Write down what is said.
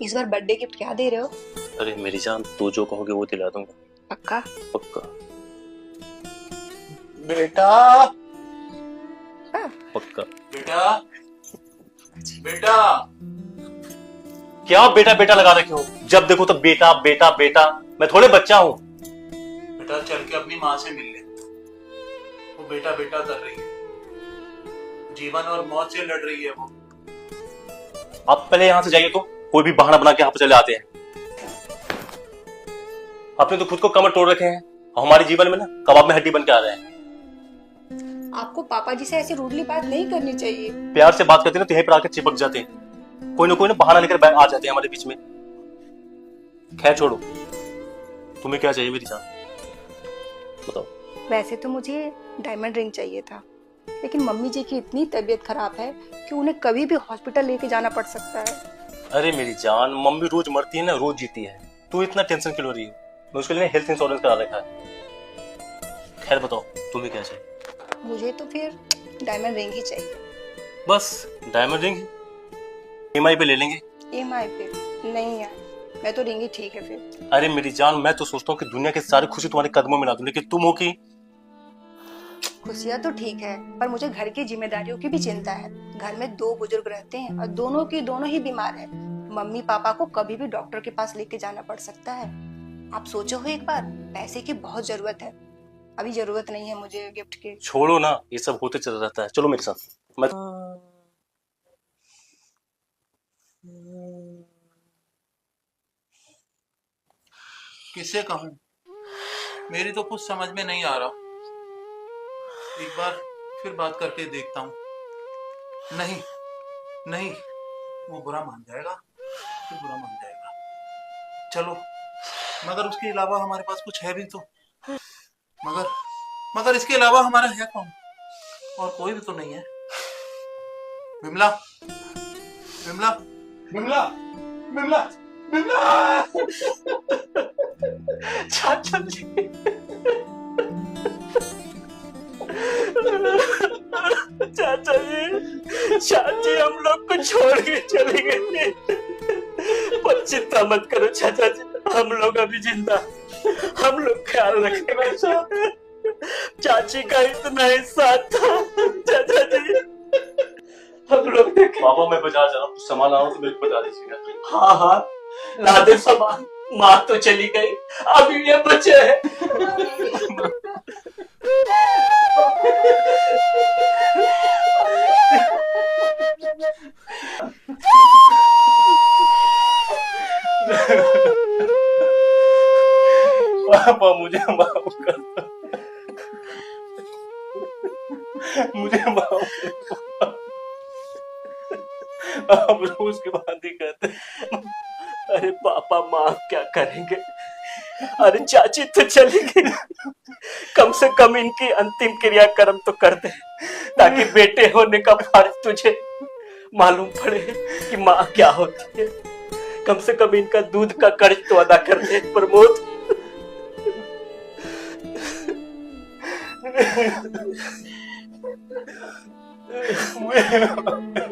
इस बार birthday gift क्या दे रहे हो? अरे मेरी जान, तू जो कहोगे वो दिला दूंगा। पक्का? पक्का। बेटा हाँ। पक्का। बेटा बेटा क्या बेटा बेटा लगा रखे हो? जब देखो तो बेटा बेटा बेटा। मैं थोड़े बच्चा हूँ। बेटा चल के अपनी माँ से मिल ले। वो बेटा बेटा कर रही है, जीवन और मौत से लड़ रही है वो। आप पहले यहाँ से जाइए, तो कोई भी बहाना बना के यहाँ पे चले आते हैं। आपने तो खुद को कमर तोड़ रखे हैं और हमारे जीवन में ना कबाब में हड्डी बन के आ रहे हैं। आपको पापा जी से ऐसी रूडली बात नहीं करनी चाहिए। प्यार से बात करते ना तो यहीं पर आकर चिपक जाते हैं। कोई ना बहाना लेकर आ जाते हैं हमारे बीच में। खैर छोड़ो, तुम्हें क्या चाहिए मेरी जान, बताओ। वैसे तो मुझे डायमंड रिंग चाहिए था, लेकिन मम्मी जी की इतनी तबीयत खराब है कि उन्हें कभी भी हॉस्पिटल लेके जाना पड़ सकता है। अरे मेरी जान, मम्मी रोज मरती है ना, रोज जीती है। तू इतना टेंशन क्यों ले रही हो? मैं उसके लिए हेल्थ इंश्योरेंस करा रखा है। खैर बताओ, तुम्हें क्या चाहिए? मुझे तो फिर डायमंड रिंग ही चाहिए। बस डायमंड रिंग ईएमआई पे ले लेंगे। ईएमआई पे? नहीं यार, मैं तो रिंग ही ठीक है फिर। अरे मेरी जान, मैं तो सोचता हूँ कि दुनिया की सारी खुशी तुम्हारे कदमों में ला दूं, लेकिन तुम हो कि खुशियाँ तो ठीक है, पर मुझे घर की जिम्मेदारियों की भी चिंता है। घर में 2 बुजुर्ग रहते हैं और दोनों ही बीमार हैं। मम्मी पापा को कभी भी डॉक्टर के पास लेके जाना पड़ सकता है। आप सोचो हो एक बार, पैसे की बहुत जरूरत है। अभी जरूरत नहीं है मुझे गिफ्ट की। छोड़ो ना, ये सब होते चल रहता है। चलो मेरे साथ। मैं किससे कहूँ, मेरी तो कुछ समझ में नहीं आ रहा। एक बार फिर बात करके देखता हूँ। नहीं नहीं, वो बुरा मान जाएगा, फिर बुरा मान जाएगा। चलो, मगर उसके अलावा हमारे पास कुछ है भी तो। मगर इसके अलावा हमारा है कौन? और कोई भी तो नहीं है। विमला विमला विमला विमला विमला। चाचा जी, चाची हम लोग को छोड़ के चले गए, पर चिंता मत करो चाचा जी, हम लोग अभी जिंदा। हम लोग ख्याल रखेंगे। चाची का इतना ही साथ था चाचा जी। हम लोग देखे। पापा मैं बाजार जा रहा हूँ, सामान आ रहा हूँ तो मेरे को बता दीजिएगा। हाँ हाँ, ला दे सामान। माँ तो चली गई, अभी ये बचे हैं। पापा मुझे माफ कर दो, मुझे माफ कर दो। आप रोज की बात ही कहते। अरे पापा माफ क्या करेंगे? अरे चाची तो चली गई, कम से कम इनकी अंतिम क्रियाक्रम तो कर दे, ताकि बेटे होने का फर्ज तुझे मालूम पड़े कि माँ क्या होती है। कम से कम इनका दूध का कर्ज तो अदा कर दे प्रमोद। मुझे